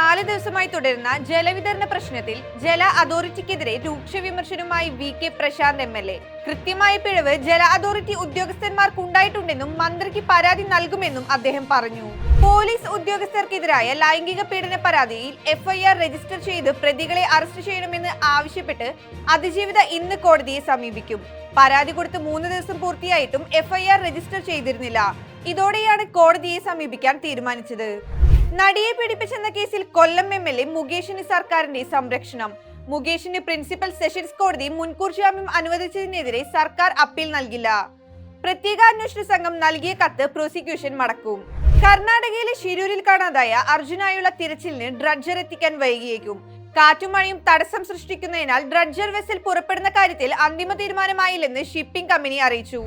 4 ദിവസമായി തുടരുന്ന ജലവിതരണ പ്രശ്നത്തിൽ ജല അതോറിറ്റിക്കെതിരെ രൂക്ഷ വിമർശനവുമായി VK പ്രശാന്ത് MLA. കൃത്യമായ പിഴവ് ജല അതോറിറ്റി ഉദ്യോഗസ്ഥന്മാർക്കുണ്ടായിട്ടുണ്ടെന്നും മന്ത്രിക്ക് പരാതി നൽകുമെന്നും അദ്ദേഹം പറഞ്ഞു. പോലീസ് ഉദ്യോഗസ്ഥർക്കെതിരായ ലൈംഗിക പീഡന പരാതിയിൽ FIR രജിസ്റ്റർ ചെയ്ത് പ്രതികളെ അറസ്റ്റ് ചെയ്യണമെന്ന് ആവശ്യപ്പെട്ട് അതിജീവിത ഇന്ന് കോടതിയെ സമീപിക്കും. പരാതി കൊടുത്ത് 3 ദിവസം പൂർത്തിയായിട്ടും FIR രജിസ്റ്റർ ചെയ്തിരുന്നില്ല. ഇതോടെയാണ് കോടതിയെ സമീപിക്കാൻ തീരുമാനിച്ചത്. നടിയെ പീഡിപ്പിച്ചെന്ന കേസിൽ കൊല്ലം MLA മുകേഷിന് സർക്കാരിന്റെ സംരക്ഷണം. മുകേഷിന് പ്രിൻസിപ്പൽ സെഷൻസ് കോടതി മുൻകൂർ ജാമ്യം അനുവദിച്ചതിനെതിരെ സർക്കാർ അപ്പീൽ നൽകില്ല. പ്രത്യേക അന്വേഷണ സംഘം നൽകിയ കത്ത് പ്രോസിക്യൂഷൻ മടക്കും. കർണാടകയിലെ ഷിരൂരിൽ കാണാതായ അർജുനായുള്ള തിരച്ചിലിന് ഡ്രഡ്ജർ എത്തിക്കാൻ വൈകിയേക്കും. കാറ്റും മഴയും തടസ്സം സൃഷ്ടിക്കുന്നതിനാൽ ഡ്രഡ്ജർ വെസൽ പുറപ്പെടുന്ന കാര്യത്തിൽ അന്തിമ തീരുമാനമായില്ലെന്ന് ഷിപ്പിംഗ് കമ്പനി അറിയിച്ചു.